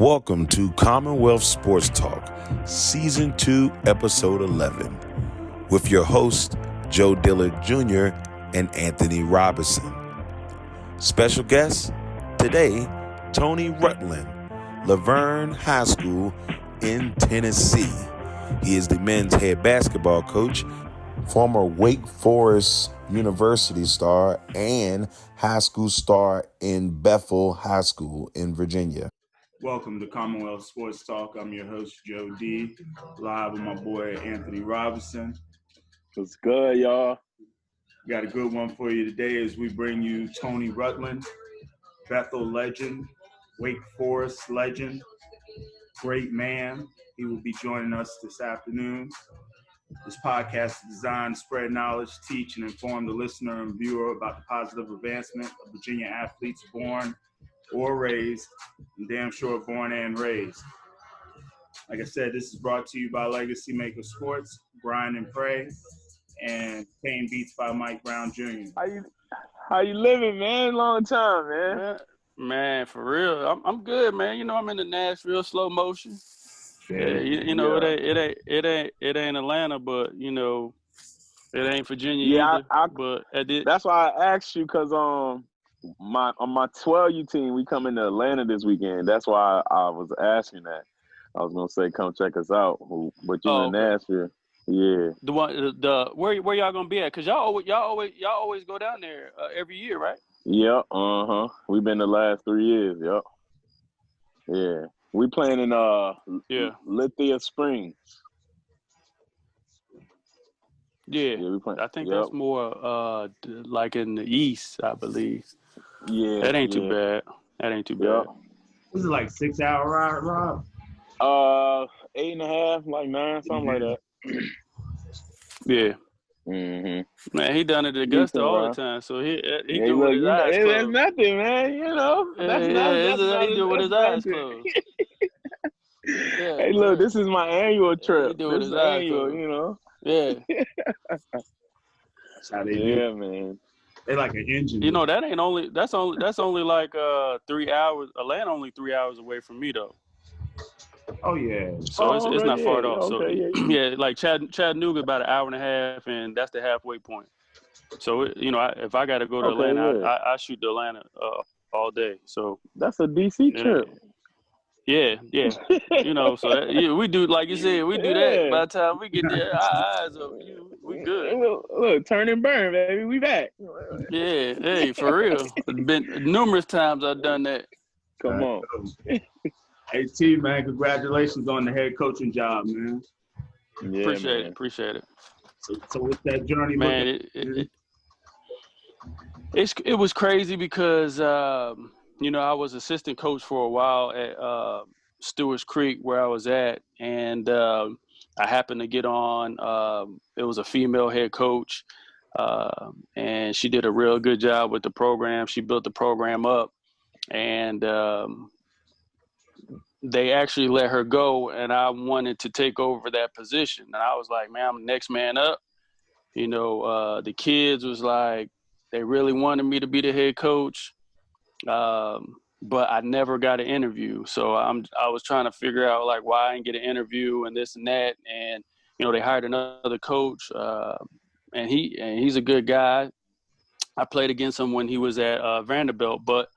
Welcome to Commonwealth Sports Talk, Season 2, Episode 11, with your hosts, Joe Dillard Jr. and Anthony Robinson. Special guest, today, Tony Rutland, Vergne High School in Tennessee. He is the men's head basketball coach, former Wake Forest University star, and high school star in Bethel High School in Virginia. Welcome to Commonwealth Sports Talk. I'm your host, Joe D, live with my boy, Anthony Robinson. What's good, y'all? Got a good one for you today as we bring you Tony Rutland, Bethel legend, Wake Forest legend, great man. He will be joining us this afternoon. This podcast is designed to spread knowledge, teach, and inform the listener and viewer about the positive advancement of Virginia athletes born or raised, and damn sure born and raised. Like I said, this is brought to you by Legacy Maker Sports, Grind and Pray, and Paying Beats by Mike Brown Jr. How you living, man? Long time, man. Man, for real, I'm good, man. You know, I'm in the Nashville slow motion. Yeah, it ain't Atlanta, but you know, it ain't Virginia either. That's why I asked you, cause on my 12U team, we come into Atlanta this weekend. That's why I was asking that. I was gonna say, come check us out, but you in Nashville. Yeah. Where y'all gonna be at? Cause y'all always go down there every year, right? Yep. We've been the last 3 years. Yep. Yeah. We playing in Lithia Springs. Yeah, we playing. I think that's more like in the east, I believe. Yeah. That ain't too bad. Was it like 6 hour ride, Rob? 8.5, like 9, something like that. Yeah. Mm-hmm. Man, he done it at Augusta all the time, so he do with his eyes closed. That's nothing, man. You know, He do with his eyes closed. Hey, look, this is my annual trip. He do with his eyes closed. You know. Yeah. That's how they do. Yeah, man. They like an engine. You know, that's only like 3 hours. Atlanta only 3 hours away from me though. Oh yeah. So it's not far at all. Okay, so yeah, like Chattanooga about an hour and a half, and that's the halfway point. So if I got to go to Atlanta, I shoot to Atlanta all day. So that's a DC trip. Yeah. You know, so we do, like you said, we do that. By the time we get there, our eyes up, we good. Look, turn and burn, baby. We back. Yeah, hey, for real. Been numerous times I've done that. Come on. Hey, T, man, congratulations on the head coaching job, man. Yeah, appreciate it. So what's that journey? Man, it was crazy because I was assistant coach for a while at Stewart's Creek where I was at, and I happened to get on. It was a female head coach, and she did a real good job with the program. She built the program up, and they actually let her go, and I wanted to take over that position. And I was like, man, I'm the next man up. You know, the kids was like, they really wanted me to be the head coach. But I never got an interview. So I was trying to figure out like why I didn't get an interview and this and that. And, they hired another coach, and he's a good guy. I played against him when he was at Vanderbilt, but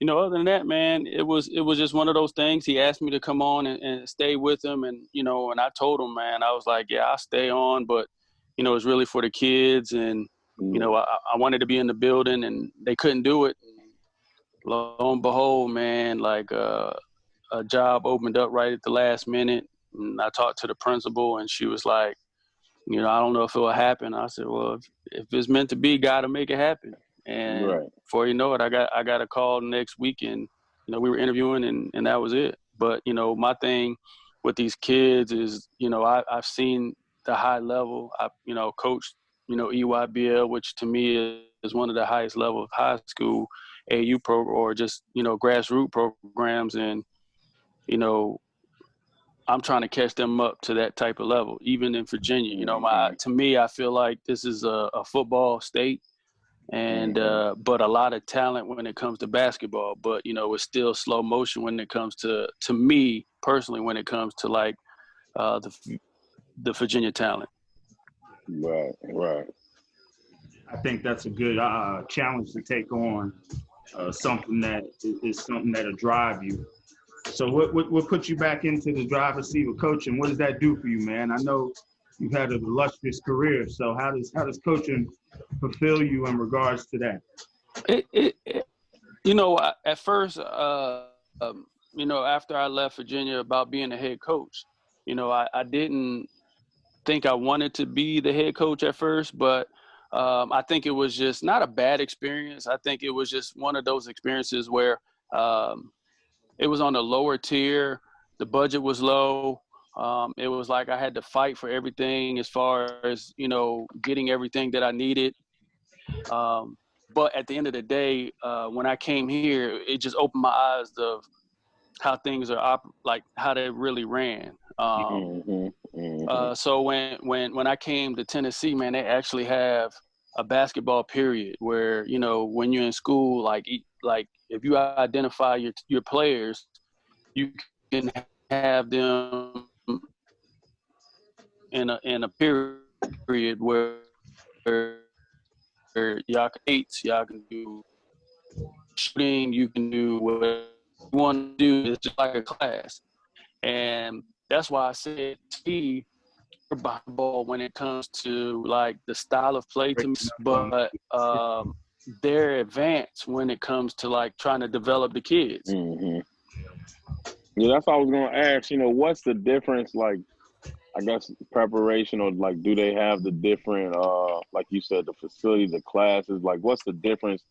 other than that, man, it was just one of those things. He asked me to come on and stay with him. And, and I told him, man, I was like, yeah, I'll stay on, but, it's really for the kids. And, I wanted to be in the building and they couldn't do it. Lo and behold, man, like a job opened up right at the last minute. And I talked to the principal and she was like, I don't know if it will happen. I said, well, if it's meant to be, God will make it happen. And before you know it, I got a call next week and, we were interviewing and that was it. But, my thing with these kids is, I've seen the high level. I, coached, EYBL, which to me is one of the highest level of high school AU program or just, grassroots programs. And, I'm trying to catch them up to that type of level, even in Virginia. To me, I feel like this is a football state. and but a lot of talent when it comes to basketball. But it's still slow motion when it comes to me personally when it comes to like the Virginia talent. Right. I think that's a good challenge to take on. Something that is something that'll drive you. So what put you back into the driver's seat with coaching? What does that do for you, man? I know you've had an illustrious career. So how does coaching fulfill you in regards to that? At first, after I left Virginia about being a head coach, I didn't think I wanted to be the head coach at first, but I think it was just not a bad experience. I think it was just one of those experiences where it was on the lower tier. The budget was low. It was like I had to fight for everything as far as, getting everything that I needed. But at the end of the day, when I came here, it just opened my eyes of how things are like how they really ran. So when I came to Tennessee, man, they actually have a basketball period where, when you're in school, like if you identify your players, you can have them in a period where y'all can eat, y'all can do shooting, you can do whatever you want to do. It's just like a class. And that's why I said ball when it comes to like the style of play to me, but they're advanced when it comes to like trying to develop the kids. Yeah, that's what I was gonna ask. What's the difference? Like, I guess preparation, or like, do they have the different, like you said, the facilities, the classes? Like, what's the difference?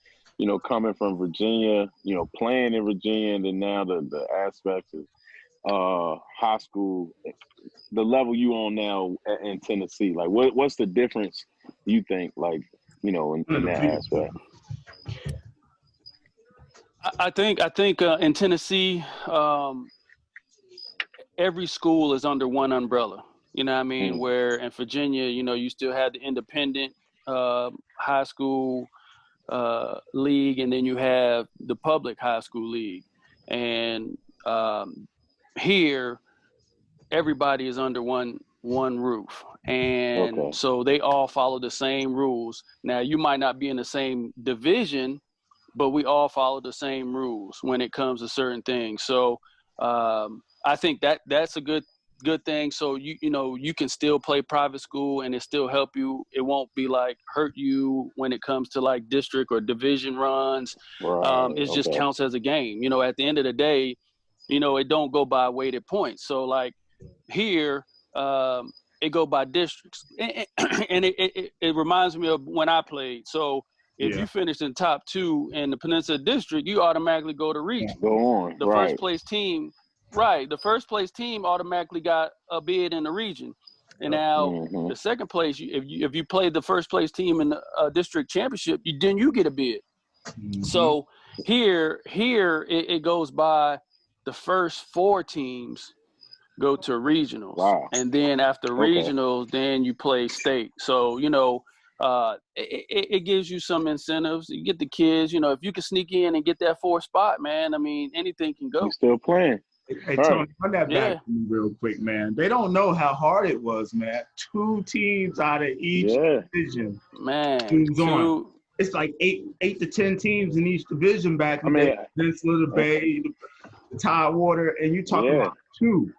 Coming from Virginia, playing in Virginia, and then now the aspects of high school, the level you on now in Tennessee. Like, what's the difference? You think, like, in that aspect? I think in Tennessee, every school is under one umbrella. You know what I mean? Where in Virginia, you still have the independent high school league, and then you have the public high school league. And here, everybody is under one roof. And so they all follow the same rules. Now, you might not be in the same division, but we all follow the same rules when it comes to certain things. So I think that's a good thing. So you can still play private school and it still help you. It won't be like hurt you when it comes to like district or division runs. It just counts as a game. At the end of the day, it don't go by weighted points. So like here, it go by districts, and it reminds me of when I played. So if you finish in top 2 in the Peninsula District, you automatically go to region. Go on. The first place team. Right. The first place team automatically got a bid in the region. And now the second place, if you played the first place team in the district championship, then you get a bid. So here it goes by the first 4 teams go to regionals. Wow. And then after regionals, then you play state. So, it gives you some incentives. You get the kids, if you can sneak in and get that 4th spot, man, I mean, anything can go. You're still playing. Hey, Tony, run that back to me real quick, man. They don't know how hard it was, man. 2 teams out of each division. Man, it's like 8 to 10 teams in each division back in the Peninsula, the Bay, the Tidewater, and you're talking about 2.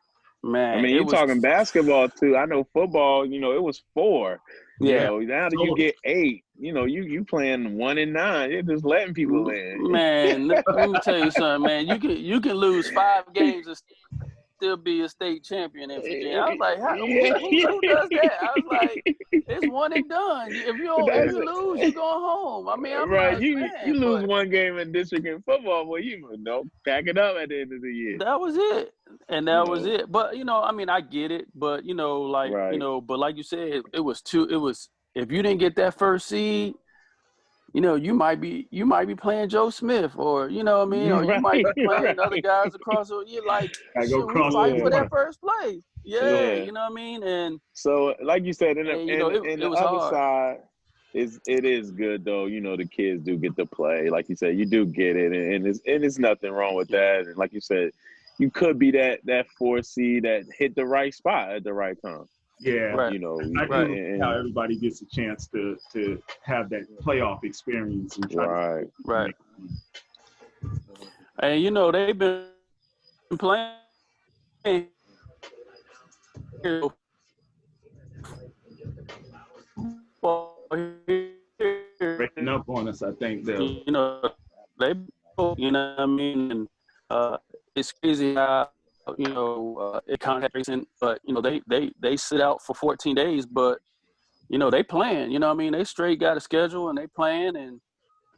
Man, you're talking basketball too. I know football, it was 4. Now that you get 8, you playing 1 and 9. You're just letting people in. Man, let me tell you something, man. You can lose 5 games and still be a state champion in Virginia. I was like, who does that? I was like, it's one and done. If you lose, you're going home. I mean, I'm like, you lose 1 game in district in football, well, pack it up at the end of the year. That was it. And that was it. But, I get it. But, but like you said, it was if you didn't get that first seed, you might be playing Joe Smith, or or you might be playing other guys across. You're like, we fight for that first place. Yeah, you know what I mean. And so, like you said, in the other side, it is good though. You know, the kids do get to play. Like you said, you do get it, and it's nothing wrong with that. And like you said, you could be that 4 seed that hit the right spot at the right time. Yeah, Right. You know, I Right. do how everybody gets a chance to have that playoff experience and try right. Right. And you know, they've been playing here breaking up on us. I think you know, they, you know what I mean? And it's crazy how, you know, it contact racing, but, you know, they sit out for 14 days, but, you know, they playing, you know what I mean? They straight got a schedule and they playing, and,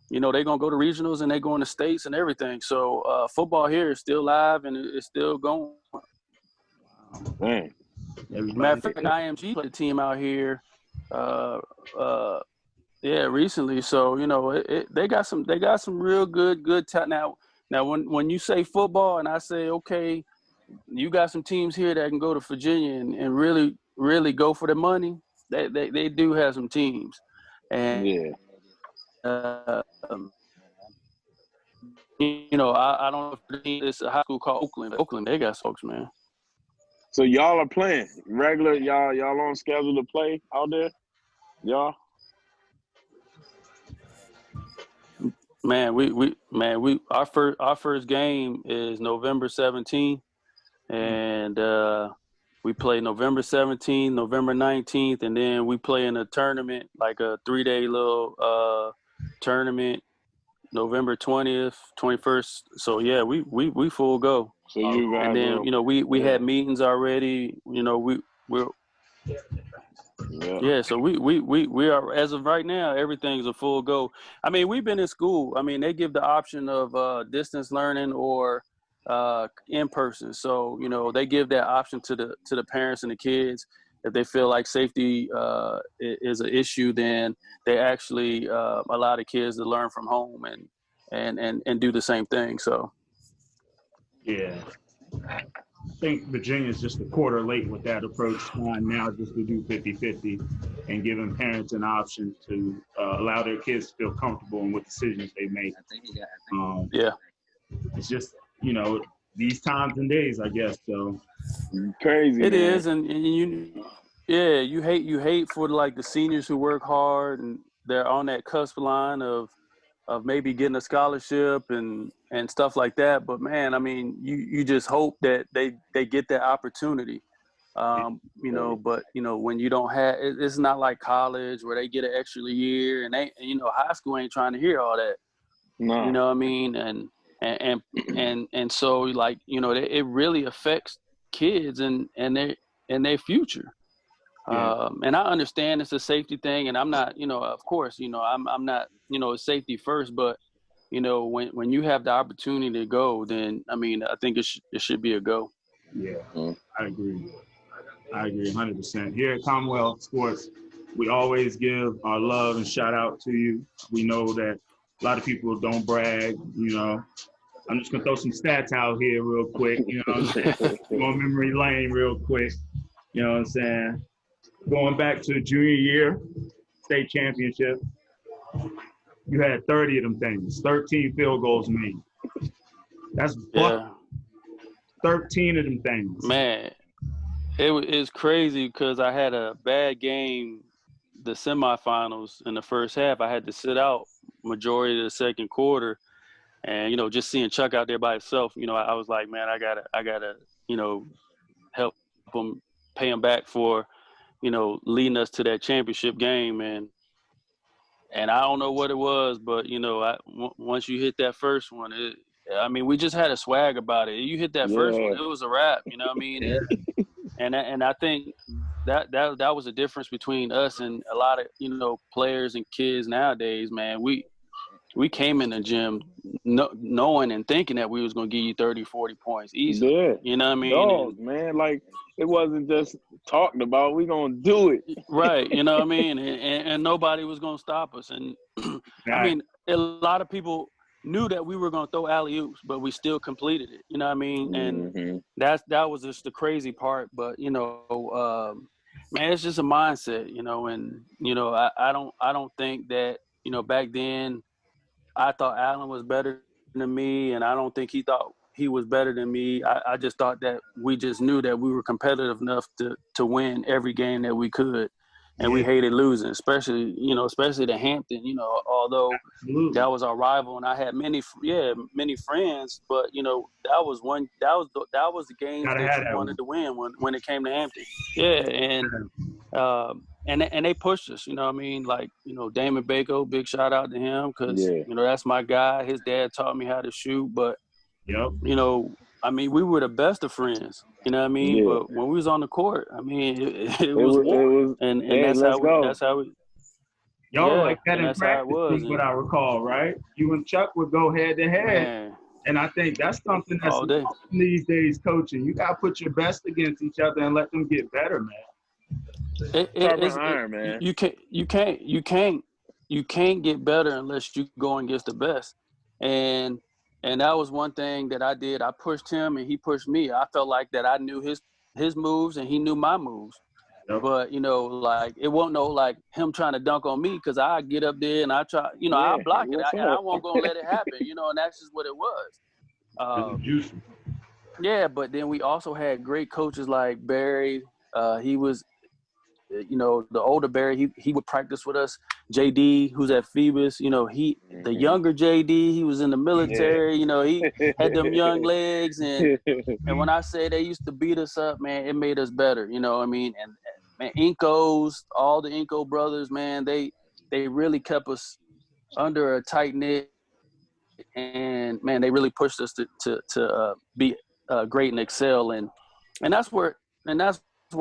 you know, they're going to go to regionals and they going to states and everything. So football here is still live and it's still going. Man. Matter of fact, IMG played a team out here, recently. So, you know, they got some real good talent. Now, when you say football and I say, okay, you got some teams here that can go to Virginia and really go for the money. They do have some teams, and Yeah. You know, I don't know if the team is a high school called Oakland. Oakland, they got folks, man. So y'all are playing regular. Y'all on schedule to play out there? Y'all? Man, we our first game is November 17th, and we play November 17th, November 19th, and then we play in a tournament, like a 3-day little tournament, November 20th, 21st. So yeah, we full go. So you guys And then, you know, we had meetings already. You know, we're yeah. so we are, as of right now, everything's a full go. I mean, we've been in school. I mean, they give the option of distance learning or in person. So, you know, they give that option to the parents and the kids. If they feel like safety is an issue, then they actually allow the kids to learn from home and do the same thing. So yeah. I think Virginia's just a quarter late with that approach. Now just to do 50-50 and giving parents an option to allow their kids to feel comfortable in what decisions they make. It's just, you know, these times and days, I guess. So Crazy. it man. is, and you hate for like the seniors who work hard and they're on that cusp line of maybe getting a scholarship and stuff like that. But man, I mean, you just hope that they get that opportunity. You know, but you know, when you don't have, it's not like college where they get an extra year, and you know, high school ain't trying to hear all that. No. You know what I mean? And so, like, you know, it really affects kids and their future. And I understand it's a safety thing, and I'm not, you know, of course, you know, I'm not, you know, safety first, but you know, when you have the opportunity to go, then I mean, I think it should be a go. yeah, I agree 100%. Here at Commonwealth Sports, we always give our love and shout out to you. We know that a lot of people don't brag, you know. I'm just gonna throw some stats out here real quick, you know what I'm saying? On memory lane real quick, you know what I'm saying? Going back to junior year, state championship, you had 30 of them things, 13 field goals made. That's 13 of them things. Man, it's crazy because I had a bad game, the semifinals in the first half. I had to sit out majority of the second quarter, and you know, just seeing Chuck out there by himself, you know, I was like, man, I gotta, you know, help him, pay him back for, you know, leading us to that championship game. And I don't know what it was, but you know, once you hit that first one, I mean, we just had a swag about it. You hit that first one, it was a wrap. You know what I mean? And I think that was the difference between us and a lot of, you know, players and kids nowadays. Man, we came in the gym knowing and thinking that we was gonna give you 30, 40 points easy. Yeah. You know what I mean? Dogs, man, like it wasn't just talked about. We gonna do it. Right. You know what I mean? And nobody was gonna stop us. And I mean, a lot of people knew that we were gonna throw alley-oops, but we still completed it. You know what I mean? And that was just the crazy part. But you know, Man, it's just a mindset, and I don't think that, back then I thought Allen was better than me, and I don't think he thought he was better than me. I just thought that we just knew that we were competitive enough to win every game that we could, and we hated losing, especially to Hampton. Although Absolutely. that was our rival, and I had many friends, but that was the games Gotta that have you that wanted one. to win when it came to Hampton. Yeah, and they pushed us, like, Damon Bako, big shout out to him, because, Yeah. that's my guy. His dad taught me how to shoot, but, Yep. we were the best of friends, Yeah. but when we was on the court, it It was was. It war. was. And Hey, that's let's go. how we, Y'all were like that and in that's how it practice, was. is what I recall, right? You and Chuck would go head to head. Man, And I think that's something that's all day. lost these days, coaching. You got to put your best against each other and let them get better, man. Iron, man. You can't get better unless you go against the best. And that was one thing that I did. I pushed him and he pushed me. I felt like that I knew his moves and he knew my moves. Yep. But, like, it wasn't no, like, him trying to dunk on me, because I get up there and I try, I block it. And I won't go let it happen, and that's just what it was. Yeah, but then we also had great coaches like Barry. He was, the older Barry, he would practice with us. JD, who's at Phoebus, the younger JD, he was in the military, he had them young legs. And when I say they used to beat us up, man, it made us better, And man, Incos, all the Inco brothers, man, they really kept us under a tight knit, and man, they really pushed us to be great and excel, and that's why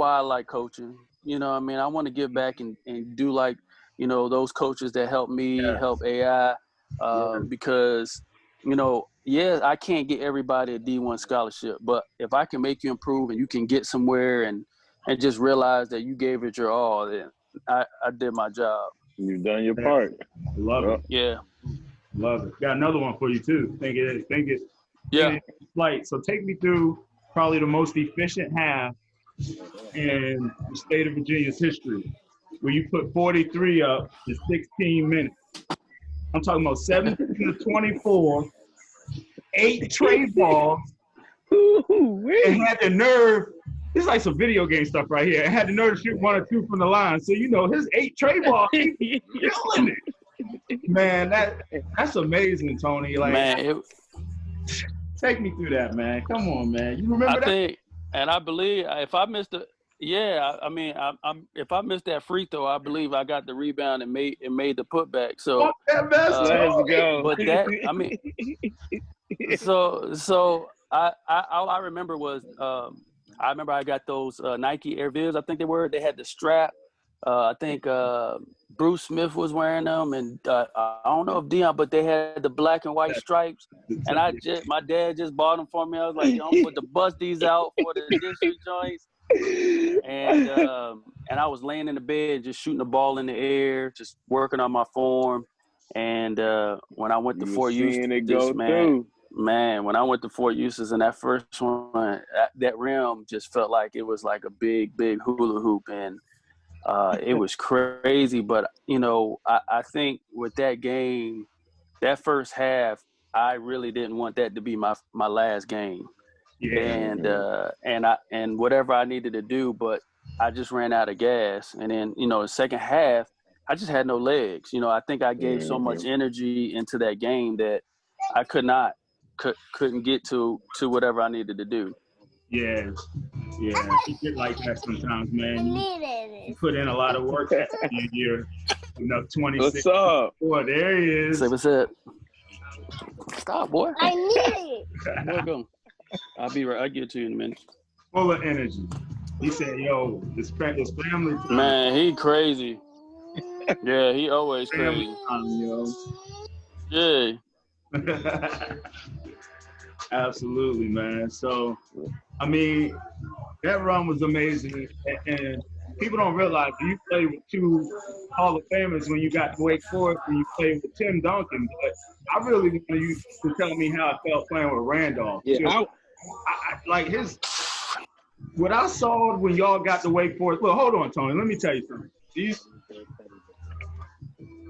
I like coaching. I want to give back and do like those coaches that helped me help AI, because I can't get everybody a D1 scholarship, but if I can make you improve and you can get somewhere and just realize that you gave it your all, then I did my job. You've done your part. Love it. Yeah. Love it. Got another one for you too. Think it. Yeah. Flight. So take me through probably the most efficient half in the state of Virginia's history, where you put 43 up in 16 minutes. I'm talking about 17 to 24, 8 trade balls, and had the nerve. It's like some video game stuff right here. And had the nerve to shoot 1 or 2 from the line. So his 8 trade balls, he's killing it. Man, that's amazing, Tony. Like, man, take me through that, man. Come on, man. You remember that? I believe if I missed if I missed that free throw, I believe I got the rebound and made the putback. So let's go. But that, so all I remember was I remember I got those Nike Air Vives. I think they were. They had the strap. I think Bruce Smith was wearing them, and I don't know if Dion, but they had the black and white stripes. And my dad just bought them for me. I was like, I'm put the bust these out for the district joints. And I was laying in the bed, just shooting the ball in the air, just working on my form. And when I went to Fort Eustis, when I went to Fort Eustis and that first one, that rim just felt like it was like a big hula hoop, and it was crazy. But I think with that game, that first half, I really didn't want that to be my last game. Yeah. And whatever I needed to do, but I just ran out of gas. And then the second half, I just had no legs. I think I gave so much energy into that game that I couldn't get to whatever I needed to do. Yeah. You get like that sometimes, man. You put in a lot of work that year. 26. What's up? Boy, there he is. Say what's up. Stop, boy. I need it. Welcome. I'll be right. I'll get to you in a minute. Full of energy. He said, "Yo, it's family time." Man, he crazy. Yeah, he always crazy. Yo. Yeah. Absolutely, man. So, that run was amazing, and people don't realize you played with 2 Hall of Famers when you got to Wake Forest, and you played with Tim Duncan. But I really want you to tell me how I felt playing with Randolph. Yeah, I like his what I saw when y'all got to Wake Forest. Well, hold on, Tony. Let me tell you something.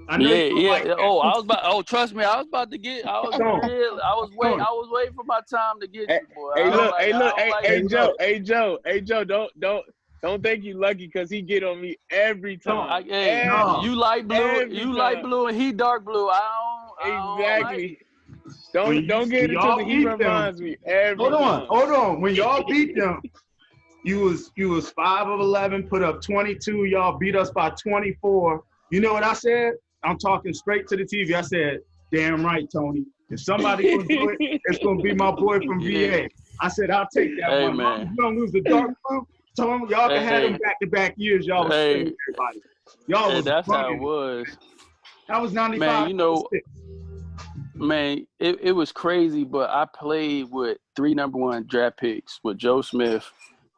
I know you Yeah. like that. Trust me, I was about to get. I was waiting for my time to get you, boy. Hey, Joe, don't think you lucky because he get on me every time. You light blue, and he dark blue. Exactly. Don't get into the he reminds me every time. Hold on. When y'all beat them, you was 5 of 11, put up 22. Y'all beat us by 24. You know what I said? I'm talking straight to the TV. I said, "Damn right, Tony. If somebody gonna do it, it's gonna be my boy from VA." I said, "I'll take that one. Man. I'm gonna lose the dark blue." Tony, y'all can have them back-to-back years. Y'all was killing everybody. Y'all was that's bugging. how it was. That was 95. Man, you know, man, it was crazy, but I played with 3 number 1 draft picks with Joe Smith,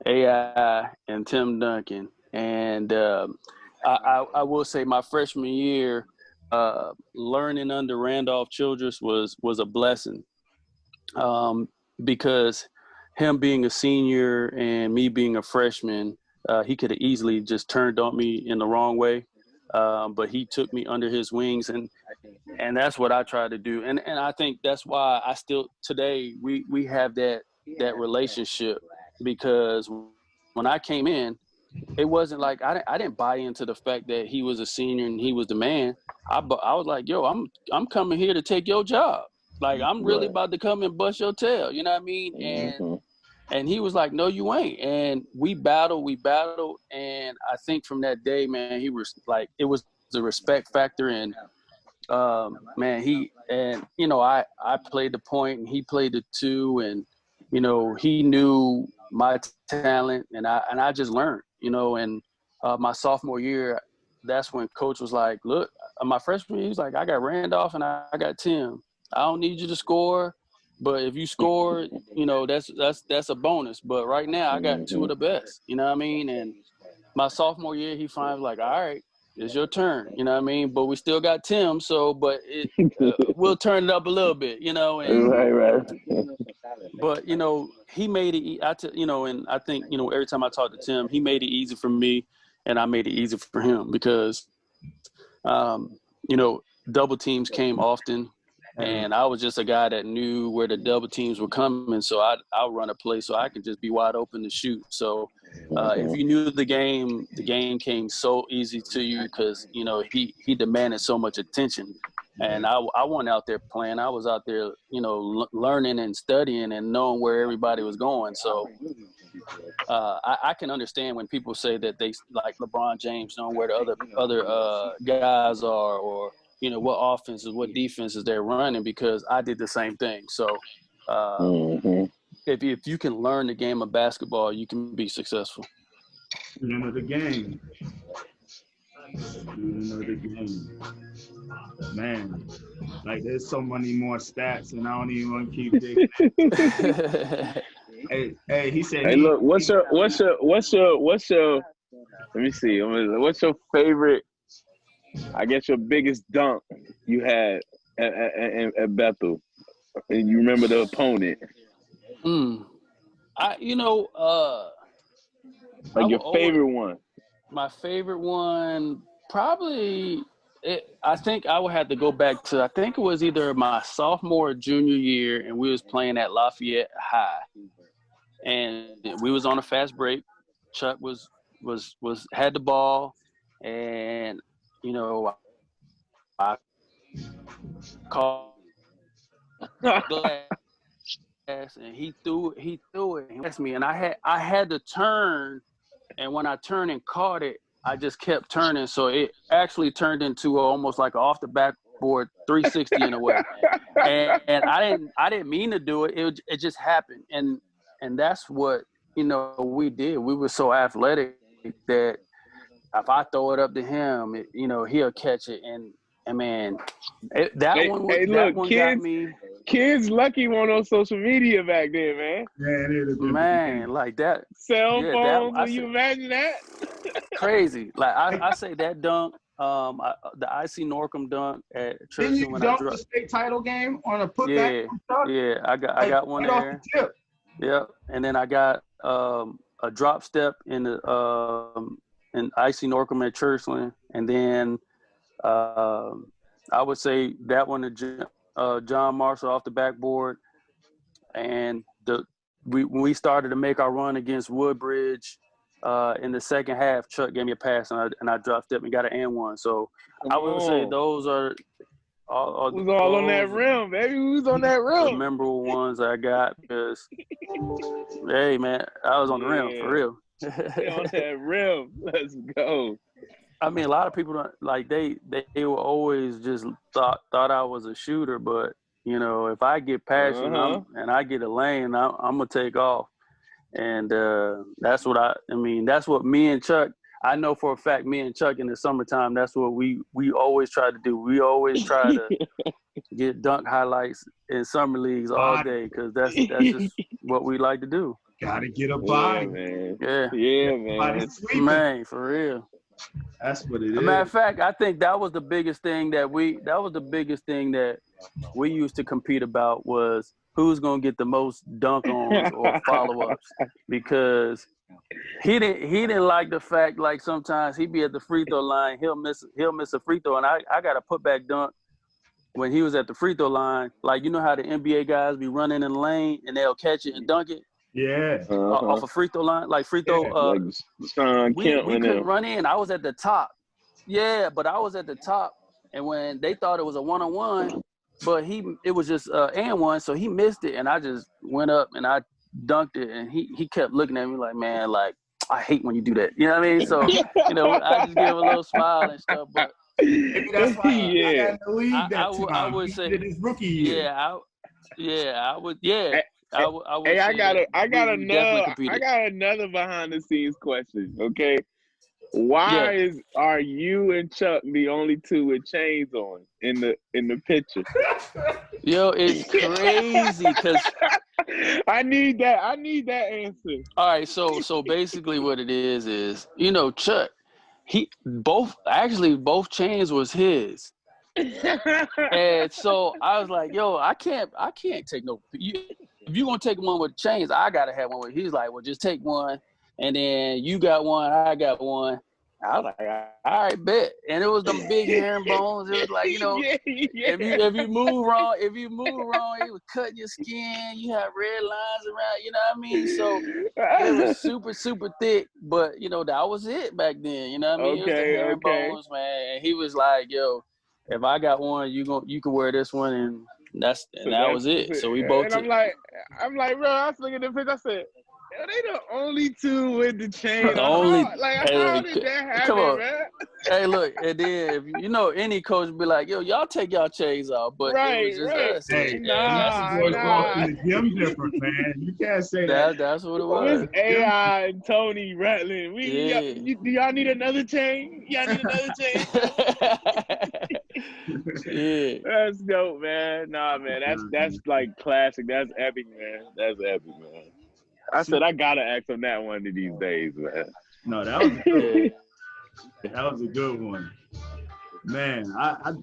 AI, and Tim Duncan. And I will say my freshman year, learning under Randolph Childress was a blessing, because him being a senior and me being a freshman, he could have easily just turned on me in the wrong way. But he took me under his wings, and that's what I try to do. And I think that's why I still today we have that relationship, because when I came in, it wasn't like I didn't buy into the fact that he was a senior and he was the man. I was like, yo, I'm coming here to take your job. Like, I'm really about to come and bust your tail. You know what I mean? And he was like, no, you ain't. And we battled. And I think from that day, man, he was like, it was the respect factor. And man, I played the point and he played the 2, and, you know, he knew my talent, and I just learned, you know. And my sophomore year, that's when coach was like, look, my freshman year, he was like, I got Randolph and I got Tim. I don't need you to score, but if you score, you know, that's a bonus. But right now I got 2 of the best, you know what I mean? And my sophomore year, he finally was like, all right, it's your turn, you know what I mean? But we still got Tim, but we'll turn it up a little bit, you know. And Right. But, you know, he made it, and I think, you know, every time I talk to Tim, he made it easy for me, and I made it easy for him because, you know, double teams came often, and I was just a guy that knew where the double teams were coming, so I'll run a play so I could just be wide open to shoot. So if you knew the game came so easy to you because, you know, he demanded so much attention. And I wasn't out there playing. I was out there, you know, learning and studying and knowing where everybody was going. So I can understand when people say that they like LeBron James, knowing where the other guys are, or, you know, what offenses, what defenses they're running, because I did the same thing. So if you can learn the game of basketball, you can be successful. End of the game. Man, like, there's so many more stats, and I don't even want to keep digging. hey, he said. Hey, look, what's your? Let me see. What's your favorite? I guess your biggest dunk you had at Bethel, and you remember the opponent. Like your favorite one. My favorite one, probably. I think I would have to go back to, I think it was either my sophomore or junior year, and we was playing at Lafayette High, and we was on a fast break. Chuck had the ball, and, you know, I called glass, and he threw it. He asked me, and I had to turn, and when I turned and caught it, I just kept turning, so it actually turned into almost like an off the backboard 360 in a way. And I didn't mean to do it. It just happened, and that's what, you know, we did. We were so athletic that if I throw it up to him, you know, he'll catch it. And man, that one got me. Kids lucky one on social media back then, man. Man, like that. Cell phones, can you imagine that? Crazy. Like I say that dunk, the IC Norcom dunk at Tristan. Didn't you dunk the state title game on a putback? Yeah, I got one there. Off the tip. Yep. And then I got a drop step in Icy Norcom at Churchland, and then I would say that one to John Marshall off the backboard, and when we started to make our run against Woodbridge in the second half, Chuck gave me a pass and I drop step and got an and one. So I would say those are who's all on that rim, baby? Who's on that rim? The memorable ones I got because, hey man, I was on the rim for real. On that rim, let's go. I mean, a lot of people don't like they were always just thought I was a shooter, but you know, if I get passionate and I get a lane, I'm gonna take off, and that's what I mean. That's what me and Chuck. I know for a fact, me and Chuck in the summertime, that's what we always try to do. We always try to get dunk highlights in summer leagues all day because that's just what we like to do. Gotta get a body, man. Yeah, man. Man, for real. That's what it is. As a matter of fact, I think that was the biggest thing that we used to compete about was who's gonna get the most dunk-ons or follow-ups, because he didn't like the fact like sometimes he'd be at the free throw line, he'll miss a free throw, and I got a putback dunk when he was at the free throw line. Like, you know how the NBA guys be running in the lane and they'll catch it and dunk it. Yeah. Off a free throw line, like free throw. Like Sean we Kemp couldn't run in. I was at the top. Yeah, but I was at the top, and when they thought it was a one-on-one, but it was just and one, so he missed it, and I just went up and I dunked it, and he kept looking at me like, man, like, I hate when you do that. You know what I mean? So, you know, I just give a little smile and stuff, but maybe that's why he got in the league that time. I would say his rookie year. I would. Yeah. Hey, I got another behind the scenes question. Okay, why are you and Chuck the only two with chains on in the picture? Yo, it's crazy because I need that answer. All right, so basically what it is you know, Chuck, both chains was his. And so I was like, yo, I can't take no. If you're going to take one with chains, I got to have one with. He's like, well, just take one. And then you got one, I got one. I was like, all right, bet. And it was them big herringbones. It was like, you know, if you move wrong, it was cutting your skin. You have red lines around, you know what I mean? So it was super, super thick. But, you know, that was it back then. You know what I mean? Okay, it was the herringbones, man. And he was like, yo, if I got one, you can wear this one, and that was it. So we both. And I'm like, bro. I was looking at the picture. I said, yo, they the only two with the chain. How did that happen, come on, man? Hey, look, and then if you know any coach be like, yo, y'all take y'all chains off, but it was just us. Hey, Him different, man. You can't say that. That's what it was. It's AI and Tony Rutland. Do y'all need another chain? Y'all need another chain? Yeah, that's dope, man. Nah, man, that's like classic. That's epic, man. That's epic, man. I said I gotta ask him that one of these days, man. No, that was good. That was a good one, man. I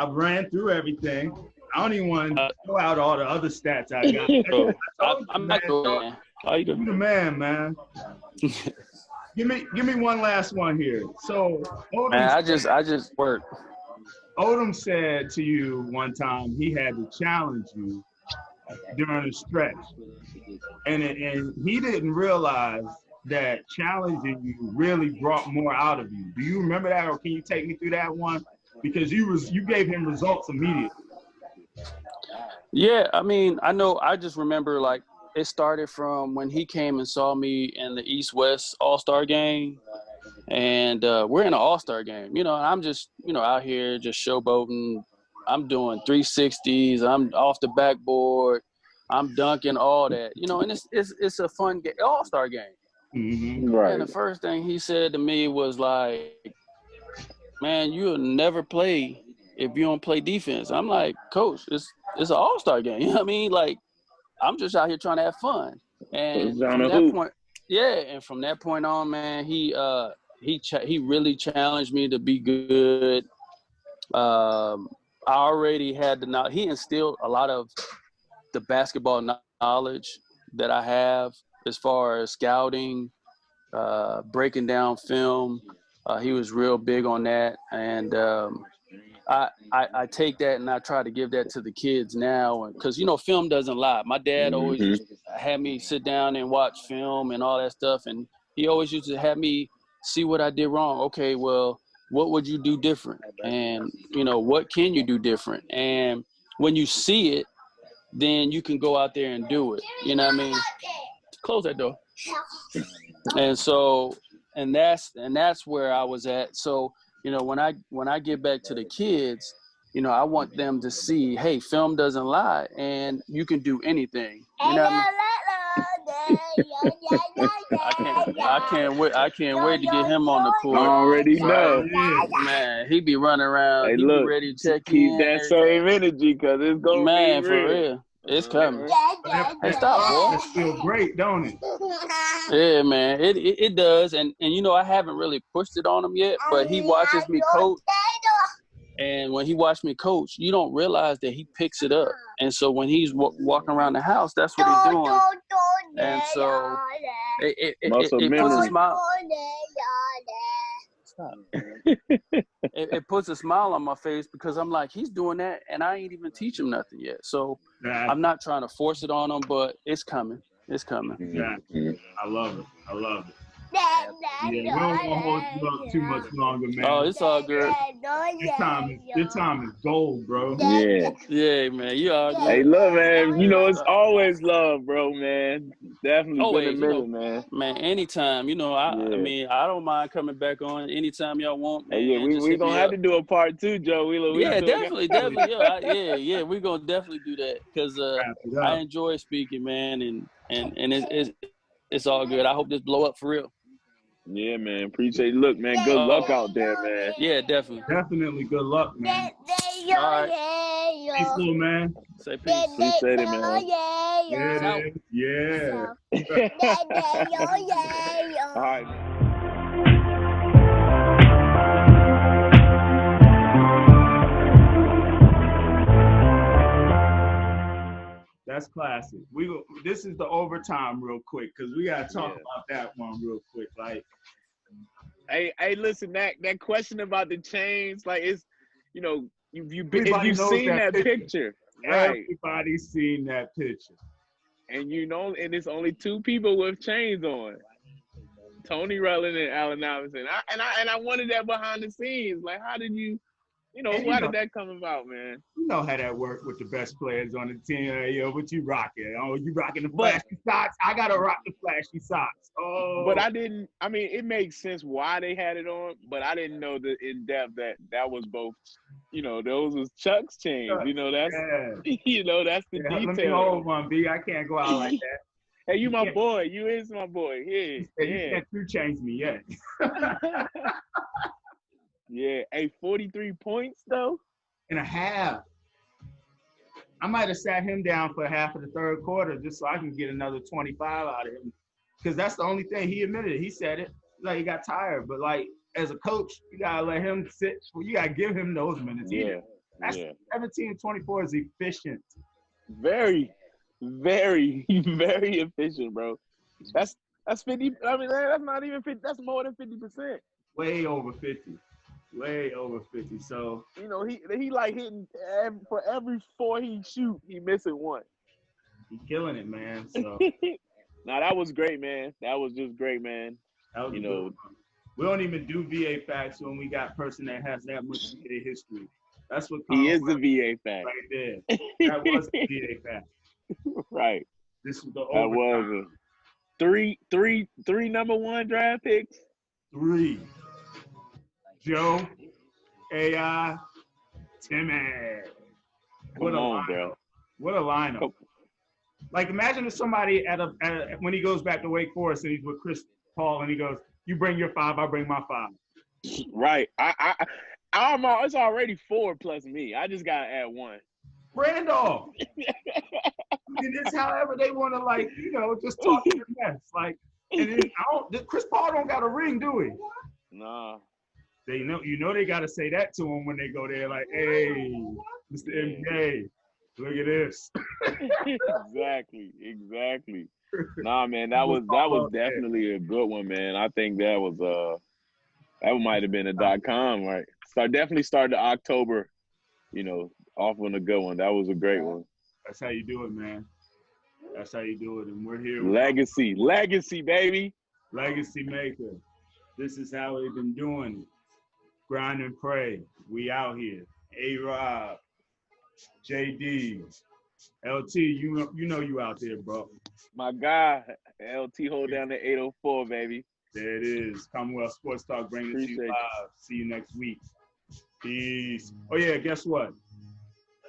ran through everything. I don't even want to throw out all the other stats I got. I'm not going. You the man. Give me one last one here. So, Odom, man, I just work. Odom said to you one time he had to challenge you during a stretch, and he didn't realize that challenging you really brought more out of you. Do you remember that, or can you take me through that one? Because you gave him results immediately. Yeah, I mean, I know. I just remember like it started from when he came and saw me in the East-West All-Star game. And we're in an all-star game, you know, and I'm just, you know, out here just showboating. I'm doing 360s. I'm off the backboard. I'm dunking, all that, you know, and it's a fun game, all-star game. Mm-hmm. Right. And the first thing he said to me was like, man, you'll never play if you don't play defense. I'm like, coach, it's an all-star game. You know what I mean? Like, I'm just out here trying to have fun. And from that point, and from that point on, man, he really challenged me to be good. I already had he instilled a lot of the basketball knowledge that I have as far as scouting, breaking down film. He was real big on that, and I take that and I try to give that to the kids now, because film doesn't lie. My dad always used to have me sit down and watch film and all that stuff, and he always used to have me see what I did wrong. Okay, well, what would you do different, and what can you do different? And when you see it, then you can go out there and do it. You know what I mean? Close that door. And so, and that's where I was at. So, when I get back to the kids, I want them to see, hey, film doesn't lie, and you can do anything. You know what I mean? I can't wait to get him on the court. I already know. Man, he be running around. Hey, He look, be ready to check keep in. that same energy, because it's going to be real. For real. It's coming. Hey, stop, boy. It feels great, don't it? Yeah, man. It does. And I haven't really pushed it on him yet, but he watches me coach. And when he watched me coach, you don't realize that he picks it up. And so when he's walking around the house, that's what he's doing. And so it puts a smile. Stop. It puts a smile on my face, because I'm like, he's doing that, and I ain't even teach him nothing yet. So I'm not trying to force it on him, but it's coming. It's coming. Yeah. I love it. Yeah, we don't want to hold you up too much longer, man. Oh, it's all good. Your time is gold, bro. Yeah. Yeah, man. You all good. Hey, look, man. It's always love, bro, man. Definitely Always, been a minute, man. Man, anytime. I mean, I don't mind coming back on anytime y'all want, man. Hey, yeah, we gonna have to do a part 2, Joe. Yeah, definitely. Yeah, we're gonna definitely do that, because I enjoy speaking, man, and it's all good. I hope this blow up for real. Yeah, man. Appreciate it. Look, man, good luck out there, man. Yeah, definitely. Definitely good luck, man. All right. Peace, little man. Say peace. Appreciate it, man. Yeah. All right. That's classic. This is the overtime real quick, because we gotta talk about that one real quick. Like, hey, listen, that question about the chains, like, it's, if you've seen that picture, right? Everybody's seen that picture, and and it's only 2 people with chains on: Tony Rutland and Allen Iverson. And I wanted that behind the scenes. Like, how did you? How did that come about, man? You know how that worked with the best players on the team. Yo, what you rocking? Oh, you rocking the flashy socks? I gotta rock the flashy socks. Oh. But it makes sense why they had it on, but I didn't know the in depth that was both. Those was Chuck's chains. That's that's the detail. Let me hold one, B. I can't go out like that. Hey, you my boy. You is my boy. Yeah. You can't 2 chains me yet. Yeah, 43 points though. And a half. I might have sat him down for half of the third quarter just so I can get another 25 out of him. Because that's the only thing he admitted it. He said it. Like, he got tired. But, like, as a coach, you got to let him sit. You got to give him those minutes. 17-24 is efficient. Very, very, very efficient, bro. That's 50. I mean, that's not even 50. That's more than 50%. Way over 50. Way over 50. So he like hitting for every 4 he shoot, he missing 1. He killing it, man. So nah, that was great, man. That was just great, man. That was we don't even do VA facts when we got a person that has that much VA history. That's what he is the VA fact right there. That was the VA fact. Right. This was the that was three number 1 draft picks. 3. Joe, AI, Timmy. What a lineup. Bro. What a lineup. Oh. Like, imagine if somebody when he goes back to Wake Forest and he's with Chris Paul and he goes, you bring your 5, I bring my 5. Right. It's already 4 plus me. I just got to add 1. Randolph. It's however they want to, like, just talk to the mess. Like, and then Chris Paul don't got a ring, do he? Nah. They they got to say that to him when they go there, like, hey, Mr. MJ, Look at this. Exactly. Nah, man, that was definitely a good one, man. I think that might have been a .com, right? Definitely started October, off on a good one. That was a great one. That's how you do it, man. That's how you do it. And we're here. Legacy, baby. Legacy maker. This is how we've been doing it. Grind and pray. We out here. A-Rob, JD, LT, you know you out there, bro. My guy, LT, hold down the 804, baby. There it is. Commonwealth Sports Talk, bringing it to you live. See you next week. Peace. Oh, yeah, guess what?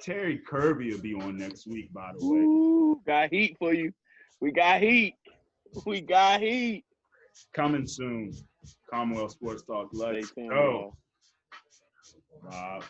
Terry Kirby will be on next week, by the way. Ooh, got heat for you. We got heat. Coming soon. Commonwealth Sports Talk. Let's Stay tuned, go. Rob.